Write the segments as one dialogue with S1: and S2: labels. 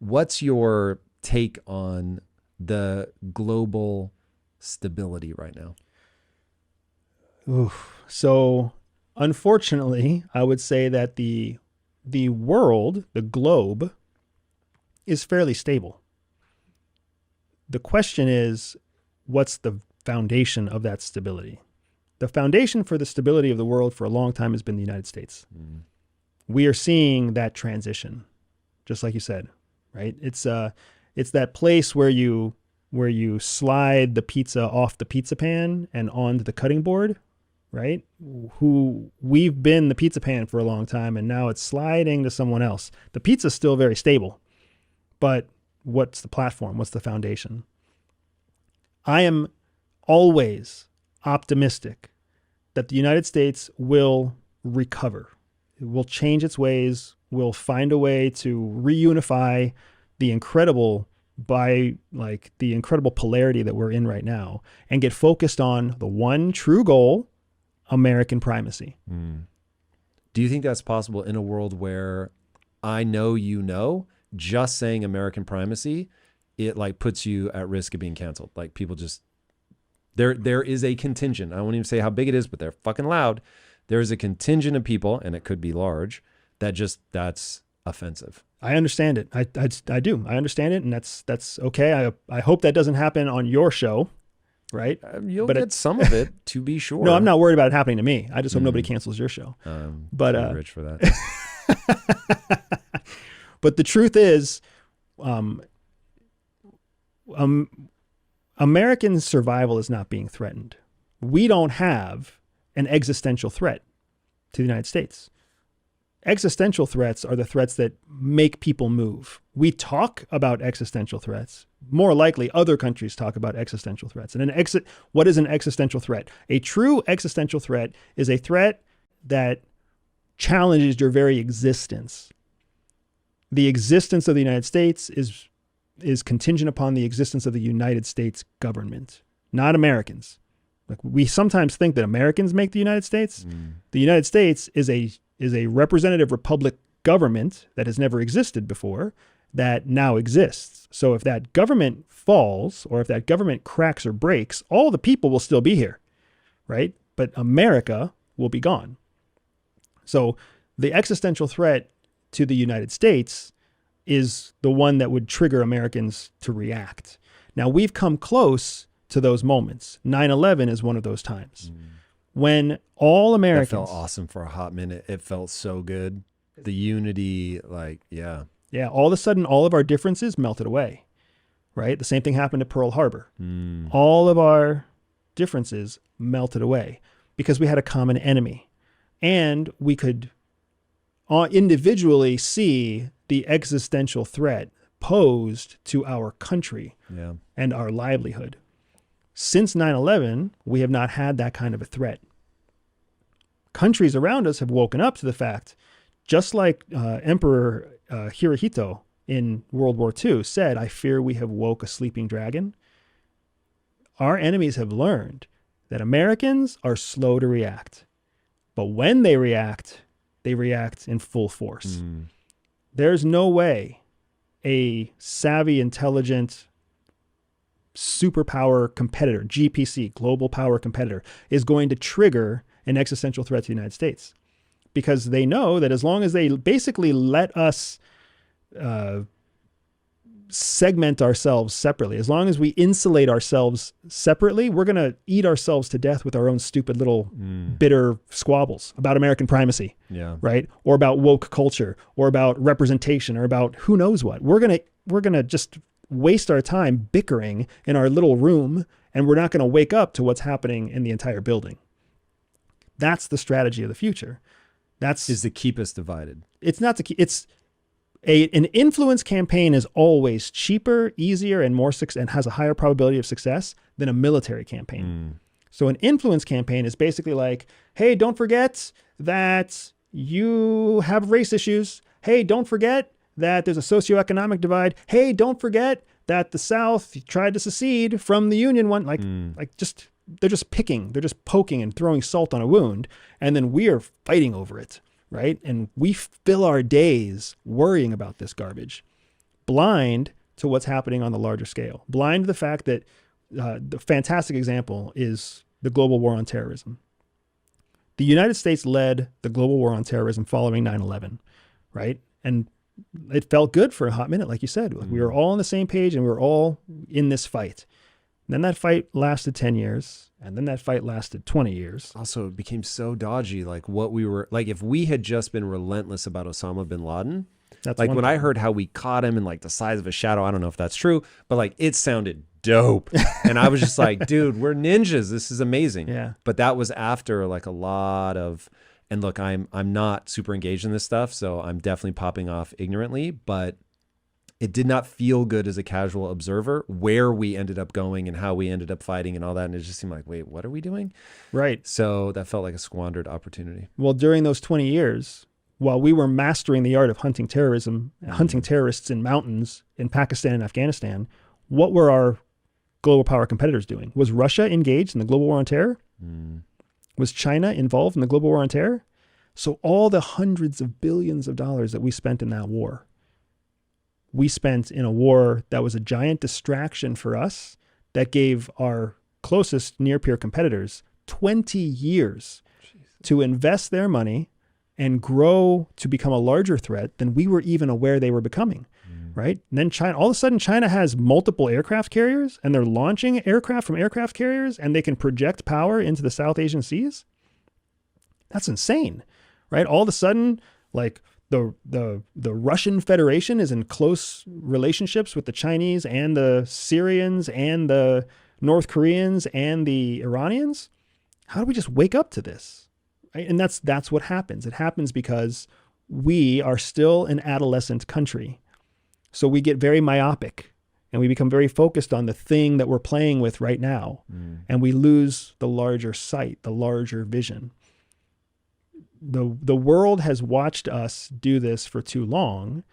S1: what's your take on the global stability right now?
S2: Oof. So unfortunately, I would say that the world, the globe, is fairly stable. The question is, what's the foundation of that stability? The foundation for the stability of the world for a long time has been the United States.
S1: Mm.
S2: We are seeing that transition, just like you said, right? It's that place where you slide the pizza off the pizza pan and onto the cutting board, right? Who we've been the pizza pan for a long time, and now it's sliding to someone else. The pizza's still very stable, but what's the platform? What's the foundation? I am always optimistic that the United States will recover. It will change its ways, will find a way to reunify the incredible the incredible polarity that we're in right now and get focused on the one true goal, American primacy.
S1: Mm. Do you think that's possible in a world where I know, just saying American primacy, it like puts you at risk of being canceled? Like people just, there is a contingent. I won't even say how big it is, but they're fucking loud. There is a contingent of people, and it could be large, that's offensive.
S2: I understand it. I do. I understand it, and that's okay. I hope that doesn't happen on your show, right?
S1: You'll get some of it, to be sure.
S2: No, I'm not worried about it happening to me. I just hope nobody cancels your show.
S1: But too rich for that.
S2: But the truth is, American survival is not being threatened. We don't have an existential threat to the United States. Existential threats are the threats that make people move. We talk about existential threats. More likely, other countries talk about existential threats. And what is an existential threat? A true existential threat is a threat that challenges your very existence. The existence of the United States is contingent upon the existence of the United States government, not Americans. Like we sometimes think that Americans make the United States. The United States is a representative republic government that has never existed before that now exists. So if that government falls or if that government cracks or breaks, all the people will still be here, right? But America will be gone. So the existential threat to the United States is the one that would trigger Americans to react. Now, we've come close to those moments. 9/11 is one of those times. When all Americans...
S1: That felt awesome for a hot minute. It felt so good. The unity, yeah.
S2: Yeah, all of a sudden, all of our differences melted away, right? The same thing happened at Pearl Harbor. All of our differences melted away because we had a common enemy. And we could individually see the existential threat posed to our country and our livelihood. Since 9/11, we have not had that kind of a threat. Countries around us have woken up to the fact, just like Emperor Hirohito in World War II said, "I fear we have woke a sleeping dragon." Our enemies have learned that Americans are slow to react. But when they react in full force. There's no way a savvy, intelligent, superpower competitor, GPC, global power competitor, is going to trigger an existential threat to the United States. Because they know that as long as they basically let us segment ourselves separately, as long as we insulate ourselves separately, we're going to eat ourselves to death with our own stupid little bitter squabbles about American primacy, right? Or about woke culture, or about representation, or about who knows what. We're going to just waste our time bickering in our little room, and we're not going to wake up to what's happening in the entire building. That's the strategy of the future.
S1: Is to keep us divided.
S2: It's not to keep, an influence campaign is always cheaper, easier, and and has a higher probability of success than a military campaign. So an influence campaign is basically like, hey, don't forget that you have race issues. Hey, don't forget that there's a socioeconomic divide. Hey, don't forget that the South tried to secede from the Union one. They're just picking, they're just poking and throwing salt on a wound. And then we are fighting over it. Right? And we fill our days worrying about this garbage. blind to what's happening on the larger scale, blind to the fact that the fantastic example is the global war on terrorism. The United States led the global war on terrorism following 9/11, right? And it felt good for a hot minute, like you said. Like we were all on the same page and we were all in this fight. And then that fight lasted 10 years, and then that fight lasted 20 years.
S1: Also, it became so dodgy. Like what we were, like if we had just been relentless about Osama bin Laden,
S2: That's
S1: like when
S2: thing.
S1: I heard how we caught him in like the size of a shadow, I don't know if that's true, but like it sounded dope. And I was just like, dude, we're ninjas. This is amazing.
S2: Yeah.
S1: But that was after like a lot of, and look, I'm not super engaged in this stuff, so I'm definitely popping off ignorantly, but it did not feel good as a casual observer where we ended up going and how we ended up fighting and all that. And it just seemed like, wait, what are we doing?
S2: Right.
S1: So that felt like a squandered opportunity.
S2: Well, during those 20 years, while we were mastering the art of hunting terrorism, hunting terrorists in mountains in Pakistan and Afghanistan, what were our global power competitors doing? Was Russia engaged in the global war on terror? Was China involved in the global war on terror? So all the hundreds of billions of dollars that we spent in that war, we spent in a war that was a giant distraction for us that gave our closest near-peer competitors 20 years to invest their money and grow to become a larger threat than we were even aware they were becoming, right? And then China, all of a sudden China has multiple aircraft carriers and they're launching aircraft from aircraft carriers and they can project power into the South Asian seas. That's insane, right? All of a sudden, like the Russian Federation is in close relationships with the Chinese and the Syrians and the North Koreans and the Iranians. How do we just wake up to this? Right? And that's what happens. It happens because we are still an adolescent country. So we get very myopic and we become very focused on the thing that we're playing with right now. And we lose the larger sight, the larger vision. The world has watched us do this for too long,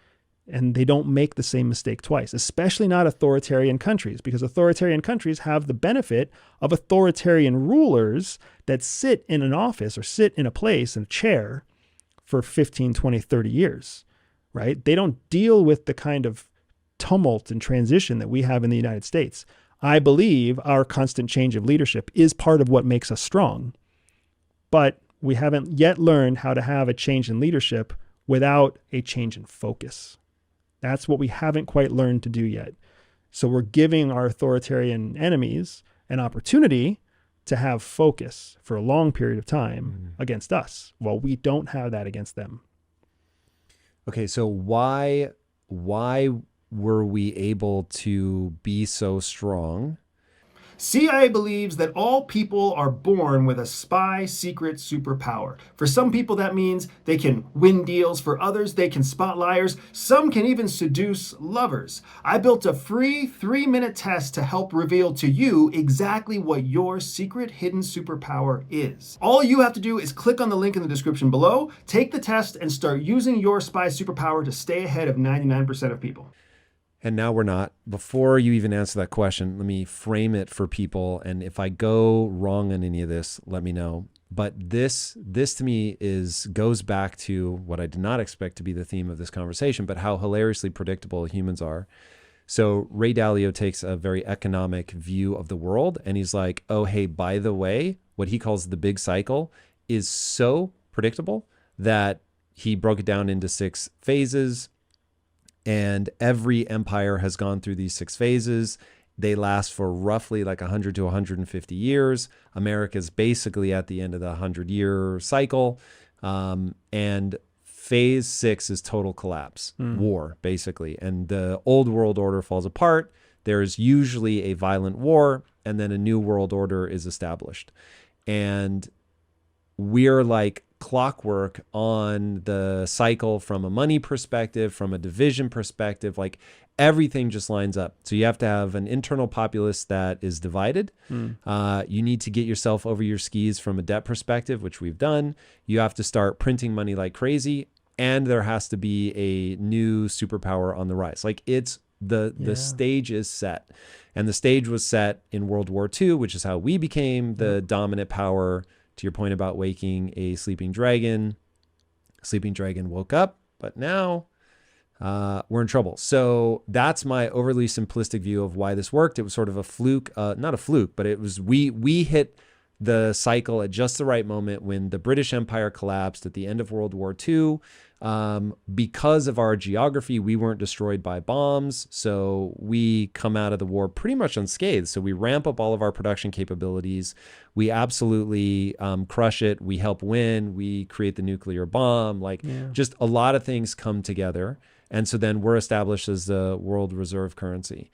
S2: and they don't make the same mistake twice, especially not authoritarian countries, because authoritarian countries have the benefit of authoritarian rulers that sit in an office or sit in a place, in a chair for 15, 20, 30 years, right? They don't deal with the kind of tumult and transition that we have in the United States. I believe our constant change of leadership is part of what makes us strong, but we haven't yet learned how to have a change in leadership without a change in focus. That's what we haven't quite learned to do yet. So we're giving our authoritarian enemies an opportunity to have focus for a long period of time against us, while we don't have that against them.
S1: Okay, so why were we able to be so strong?
S3: CIA believes that all people are born with a spy secret superpower. For some people, that means they can win deals. For others, they can spot liars. Some can even seduce lovers. I built a free 3-minute test to help reveal to you exactly what your secret hidden superpower is. All you have to do is click on the link in the description below, take the test, and start using your spy superpower to stay ahead of 99% of people.
S1: And now we're not. Before you even answer that question, let me frame it for people. And if I go wrong on any of this, let me know. But this to me goes back to what I did not expect to be the theme of this conversation, but how hilariously predictable humans are. So Ray Dalio takes a very economic view of the world, and he's like, oh, hey, by the way, what he calls the big cycle is so predictable that he broke it down into 6 phases. And every empire has gone through these 6 phases. They last for roughly like 100 to 150 years. America's basically at the end of the 100-year cycle. And phase 6 is total collapse, war, basically. And the old world order falls apart. There's usually a violent war, and then a new world order is established. And we're like clockwork on the cycle from a money perspective, from a division perspective, like everything just lines up. So you have to have an internal populace that is divided. You need to get yourself over your skis from a debt perspective, which we've done. You have to start printing money like crazy. And there has to be a new superpower on the rise. Like it's the stage is set. And the stage was set in World War II, which is how we became the dominant power. To your point about waking a sleeping dragon woke up, but now we're in trouble. So that's my overly simplistic view of why this worked. It was sort of a fluke, not a fluke, but it was we hit the cycle at just the right moment when the British Empire collapsed at the end of World War II. Because of our geography, we weren't destroyed by bombs. So we come out of the war pretty much unscathed. So we ramp up all of our production capabilities. We absolutely crush it. We help win. We create the nuclear bomb. Just a lot of things come together. And so then we're established as the world reserve currency.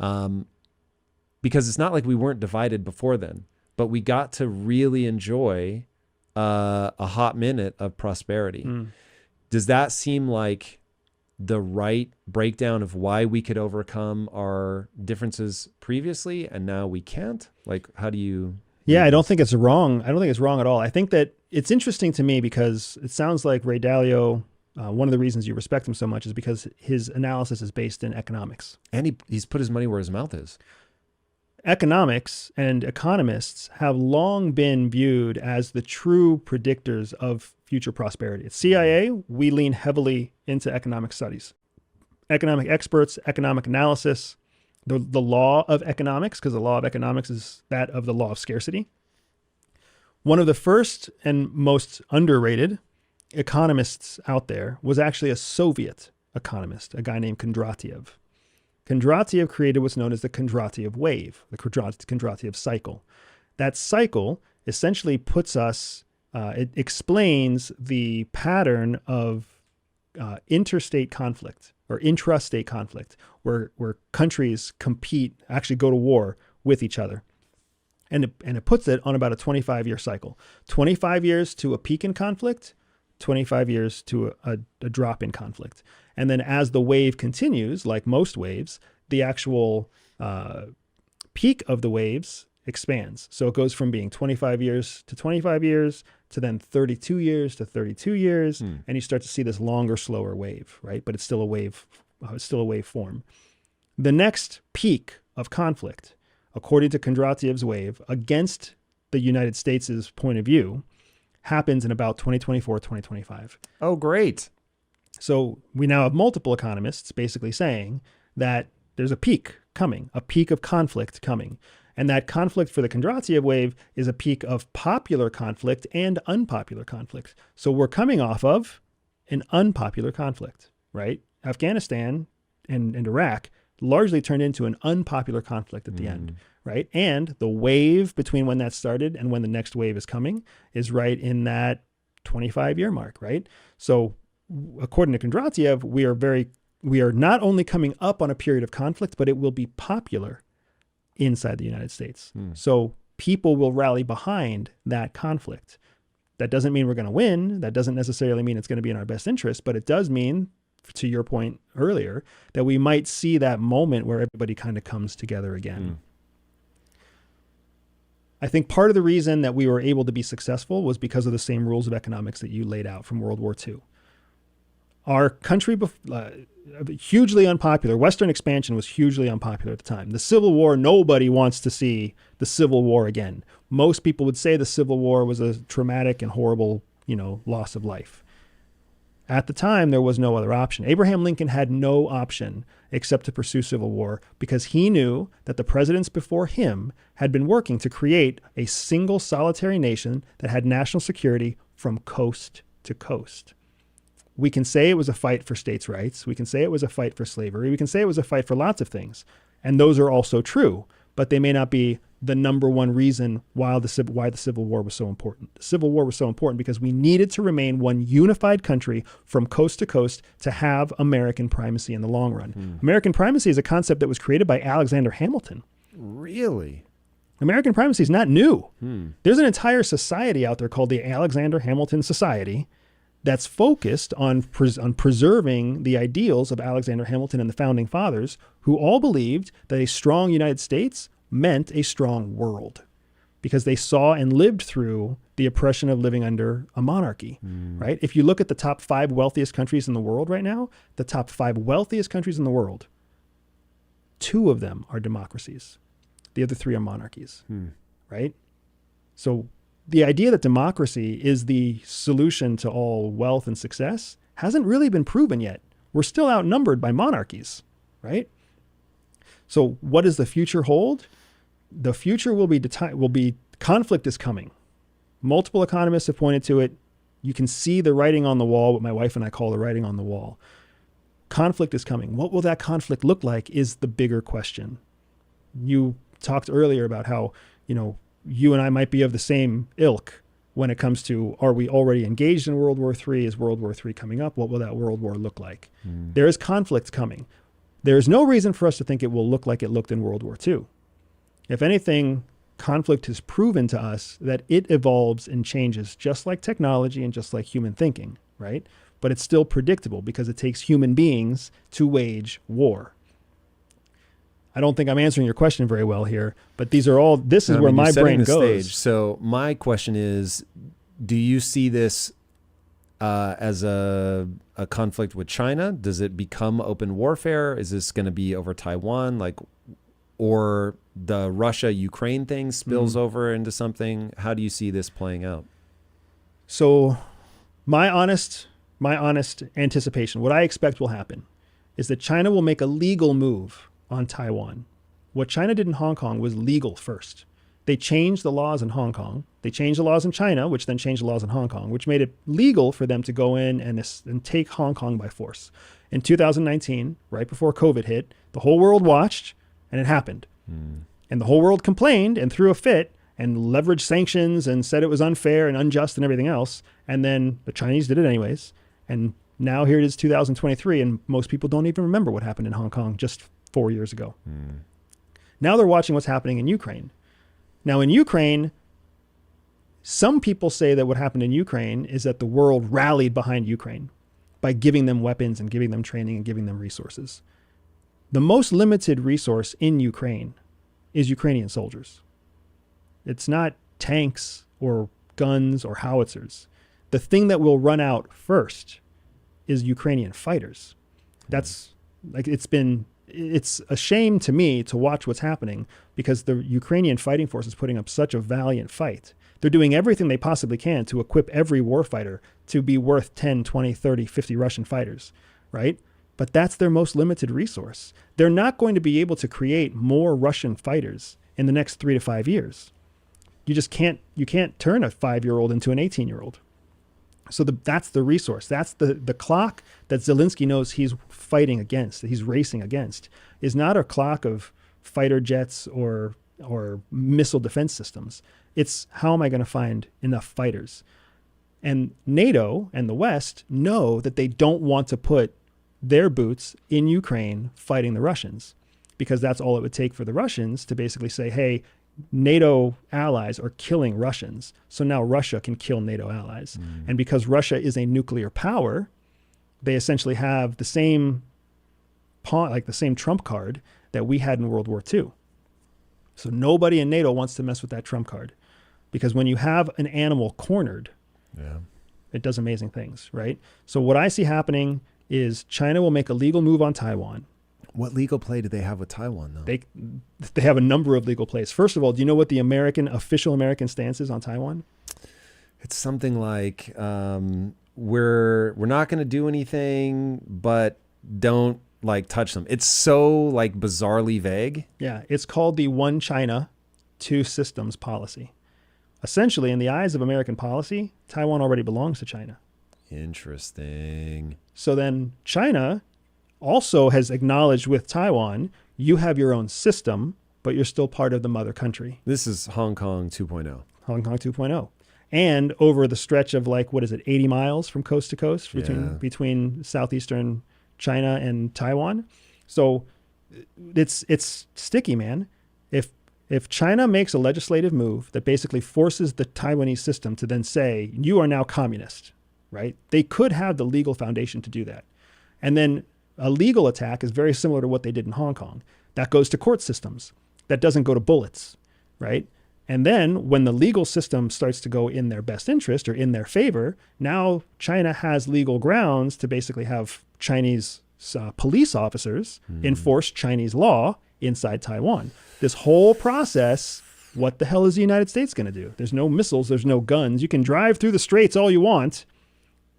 S1: Because it's not like we weren't divided before then, but we got to really enjoy a hot minute of prosperity. Does that seem like the right breakdown of why we could overcome our differences previously and now we can't? Like, how do you...
S2: Yeah, I don't think it's wrong. I don't think it's wrong at all. I think that it's interesting to me because it sounds like Ray Dalio, one of the reasons you respect him so much is because his analysis is based in economics.
S1: And he's put his money where his mouth is.
S2: Economics and economists have long been viewed as the true predictors of future prosperity. At CIA, we lean heavily into economic studies. Economic experts, economic analysis, the law of economics, because the law of economics is that of the law of scarcity. One of the first and most underrated economists out there was actually a Soviet economist, a guy named Kondratiev. Kondratiev created what's known as the Kondratiev wave, the Kondratiev cycle. That cycle essentially puts us, it explains the pattern of interstate conflict or intrastate conflict, where countries compete, actually go to war with each other. And it puts it on about a 25-year cycle. 25 years to a peak in conflict, 25 years to a drop in conflict. And then as the wave continues, like most waves, the actual peak of the waves expands. So it goes from being 25 years to then 32 years to 32 years. And you start to see this longer, slower wave, right? But it's still a wave, form. The next peak of conflict, according to Kondratiev's wave, against the United States' point of view, happens in about 2024, 2025.
S1: Oh, great.
S2: So we now have multiple economists basically saying that there's a peak coming, a peak of conflict coming. And that conflict for the Kondratiev wave is a peak of popular conflict and unpopular conflict. So we're coming off of an unpopular conflict, right? Afghanistan and Iraq largely turned into an unpopular conflict at the end, right? And the wave between when that started and when the next wave is coming is right in that 25-year mark, right? So according to Kondratiev, we are not only coming up on a period of conflict, but it will be popular inside the United States. So people will rally behind that conflict. That doesn't mean we're going to win. That doesn't necessarily mean it's going to be in our best interest, but it does mean, to your point earlier, that we might see that moment where everybody kind of comes together again. I think part of the reason that we were able to be successful was because of the same rules of economics that you laid out from World War II. Our country, hugely unpopular. Western expansion was hugely unpopular at the time. The Civil War, nobody wants to see the Civil War again. Most people would say the Civil War was a traumatic and horrible, loss of life. At the time, there was no other option. Abraham Lincoln had no option except to pursue civil war because he knew that the presidents before him had been working to create a single solitary nation that had national security from coast to coast. We can say it was a fight for states' rights. We can say it was a fight for slavery. We can say it was a fight for lots of things. And those are also true, but they may not be the number one reason why the Civil War was so important. The Civil War was so important because we needed to remain one unified country from coast to coast to have American primacy in the long run. American primacy is a concept that was created by Alexander Hamilton.
S1: Really?
S2: American primacy is not new. There's an entire society out there called the Alexander Hamilton Society that's focused on preserving the ideals of Alexander Hamilton and the founding fathers, who all believed that a strong United States meant a strong world because they saw and lived through the oppression of living under a monarchy, right? If you look at the top 5 wealthiest countries in the world right now, the top 5 wealthiest countries in the world, 2 of them are democracies. The other 3 are monarchies, right? So the idea that democracy is the solution to all wealth and success hasn't really been proven yet. we're still outnumbered by monarchies, right? So what does the future hold? The future will be conflict is coming. Multiple economists have pointed to it. You can see the writing on the wall, what my wife and I call the writing on the wall. Conflict is coming. What will that conflict look like is the bigger question. You talked earlier about how, you and I might be of the same ilk when it comes to, are we already engaged in World War III? Is World War III coming up? What will that World War look like? There is conflict coming. There is no reason for us to think it will look like it looked in World War II. If anything, conflict has proven to us that it evolves and changes just like technology and just like human thinking, right? But it's still predictable because it takes human beings to wage war. I don't think I'm answering your question very well here, but this is where my brain goes.
S1: So my question is, do you see this as a conflict with China? Does it become open warfare? Is this going to be over Taiwan? Or the Russia-Ukraine thing spills over into something? How do you see this playing out?
S2: So my honest anticipation, what I expect will happen, is that China will make a legal move on Taiwan. What China did in Hong Kong was legal first. They changed the laws in Hong Kong. They changed the laws in China, which then changed the laws in Hong Kong, which made it legal for them to go in and take Hong Kong by force. In 2019, right before COVID hit, the whole world watched, and it happened. And the whole world complained and threw a fit and leveraged sanctions and said it was unfair and unjust and everything else. And then the Chinese did it anyways. And now here it is 2023, and most people don't even remember what happened in Hong Kong just 4 years ago. Now they're watching what's happening in Ukraine. Now in Ukraine, some people say that what happened in Ukraine is that the world rallied behind Ukraine by giving them weapons and giving them training and giving them resources. The most limited resource in Ukraine is Ukrainian soldiers. It's not tanks or guns or howitzers. The thing that will run out first is Ukrainian fighters. That's it's a shame to me to watch what's happening because the Ukrainian fighting force is putting up such a valiant fight. They're doing everything they possibly can to equip every warfighter to be worth 10, 20, 30, 50 Russian fighters, right? But that's their most limited resource. They're not going to be able to create more Russian fighters in the next 3 to 5 years. You can't turn a 5-year-old into an 18-year-old. So that's the resource. That's the clock that Zelensky knows he's fighting against, that he's racing against, is not a clock of fighter jets or missile defense systems. It's how am I going to find enough fighters? And NATO and the West know that they don't want to put their boots in Ukraine fighting the Russians, because that's all it would take for the Russians to basically say, hey, NATO allies are killing Russians, so now Russia can kill NATO allies. And because Russia is a nuclear power, they essentially have the same the same trump card that we had in World War II. So nobody in NATO wants to mess with that trump card, because when you have an animal cornered, it does amazing things, right? So what I see happening is China will make a legal move on Taiwan.
S1: What legal play do they have with Taiwan, though?
S2: They have a number of legal plays. First of all, do you know what the official American stance is on Taiwan?
S1: It's something like we're not going to do anything, but don't touch them. It's so bizarrely vague.
S2: Yeah, it's called the One China, Two Systems policy. Essentially, in the eyes of American policy, Taiwan already belongs to China.
S1: Interesting.
S2: So then China also has acknowledged with Taiwan, you have your own system, but you're still part of the mother country.
S1: This is Hong Kong 2.0.
S2: Hong Kong 2.0. And over the stretch of 80 miles from coast to coast between southeastern China and Taiwan. So it's sticky, man. If China makes a legislative move that basically forces the Taiwanese system to then say, you are now communist, right? They could have the legal foundation to do that. And then a legal attack is very similar to what they did in Hong Kong. That goes to court systems. That doesn't go to bullets, right? And then when the legal system starts to go in their best interest or in their favor, now China has legal grounds to basically have Chinese police officers enforce Chinese law inside Taiwan. This whole process, what the hell is the United States going to do? There's no missiles, there's no guns. You can drive through the straits all you want.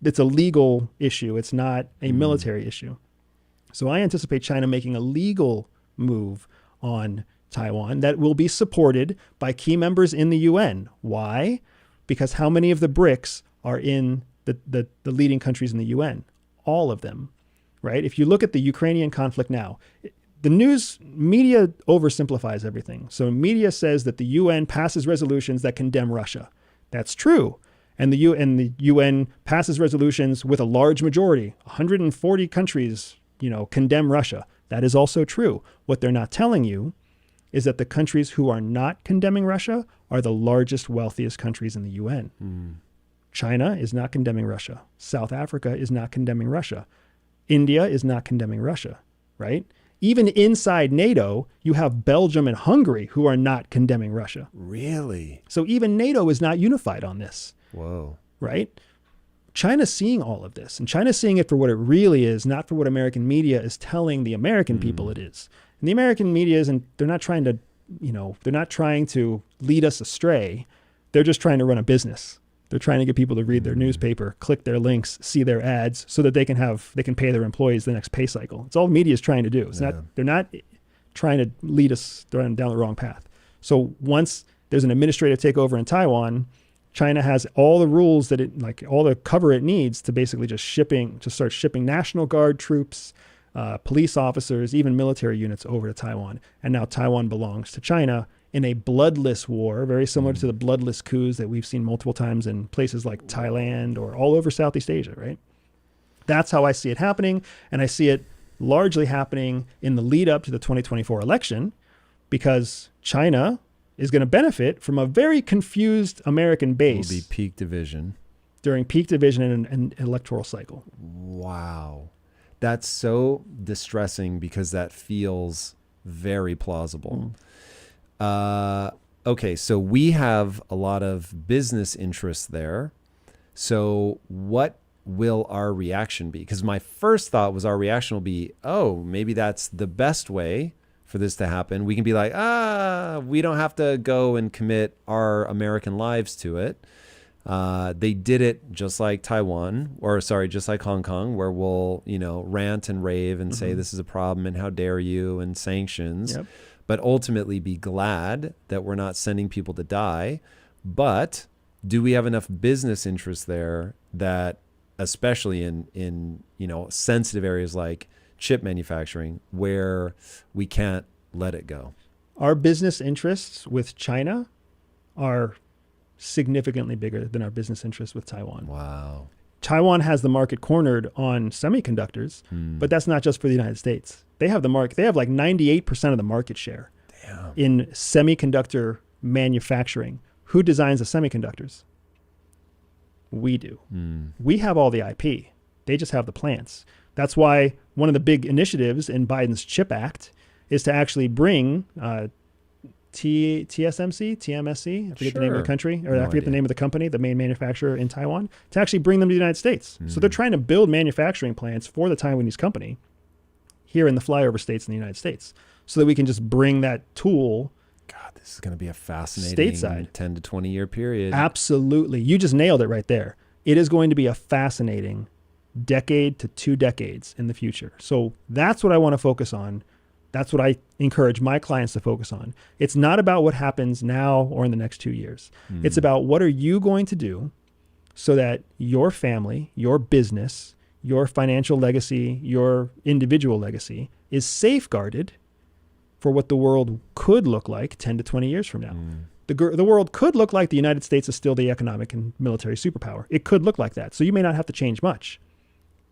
S2: It's a legal issue. It's not a military issue. So I anticipate China making a legal move on Taiwan that will be supported by key members in the UN. Why? Because how many of the BRICS are in the leading countries in the UN? All of them, right? If you look at the Ukrainian conflict now, the news media oversimplifies everything. So media says that the UN passes resolutions that condemn Russia. That's true. And the UN passes resolutions with a large majority. 140 countries, condemn Russia. That is also true. What they're not telling you is that the countries who are not condemning Russia are the largest, wealthiest countries in the UN. China is not condemning Russia. South Africa is not condemning Russia. India is not condemning Russia, right? Even inside NATO, you have Belgium and Hungary who are not condemning Russia.
S1: Really?
S2: So even NATO is not unified on this.
S1: Whoa.
S2: Right? China's seeing all of this, and China's seeing it for what it really is, not for what American media is telling the American people it is. And the American media they're not trying to, they're not trying to lead us astray. They're just trying to run a business. They're trying to get people to read their newspaper, click their links, see their ads, so that they can pay their employees the next pay cycle. It's all the media is trying to do. They're not trying to lead us down the wrong path. So once there's an administrative takeover in Taiwan, China has all the rules all the cover it needs to basically start shipping National Guard troops, police officers, even military units over to Taiwan. And now Taiwan belongs to China in a bloodless war, very similar to the bloodless coups that we've seen multiple times in places like Thailand or all over Southeast Asia, right? That's how I see it happening. And I see it largely happening in the lead up to the 2024 election, because China is going to benefit from a very confused American base.
S1: Will be peak division.
S2: During peak division and electoral cycle.
S1: Wow. That's so distressing because that feels very plausible. Okay, so we have a lot of business interests there. So what will our reaction be? Because my first thought was our reaction will be, oh, maybe that's the best way for this to happen. We can be like, we don't have to go and commit our American lives to it. They did it just like just like Hong Kong, where we'll, rant and rave and say this is a problem and how dare you and sanctions.
S2: Yep.
S1: But ultimately be glad that we're not sending people to die. But do we have enough business interests there that, especially in sensitive areas like chip manufacturing, where we can't let it go?
S2: Our business interests with China are significantly bigger than our business interests with Taiwan.
S1: Wow.
S2: Taiwan has the market cornered on semiconductors, but that's not just for the United States. They have the market. They have like 98% of the market share in semiconductor manufacturing. Who designs the semiconductors? We do. We have all the IP. They just have the plants. That's why one of the big initiatives in Biden's CHIP Act is to actually bring TSMC, I forget the name of the country, or I forget the name of the company, the main manufacturer in Taiwan, to actually bring them to the United States. So they're trying to build manufacturing plants for the Taiwanese company here in the flyover states in the United States, so that we can just bring that tool.
S1: God, this is going to be a fascinating
S2: stateside
S1: 10 to 20 year period.
S2: Absolutely. You just nailed it right there. It is going to be a fascinating decade to 2 decades in the future. So that's what I want to focus on. That's what I encourage my clients to focus on. It's not about what happens now or in the next 2 years. It's about what are you going to do so that your family, your business, your financial legacy, your individual legacy is safeguarded for what the world could look like 10 to 20 years from now. The world could look like the United States is still the economic and military superpower. It could look like that. So you may not have to change much.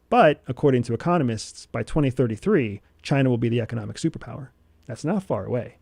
S2: But according to economists, by 2033, China will be the economic superpower. That's not far away.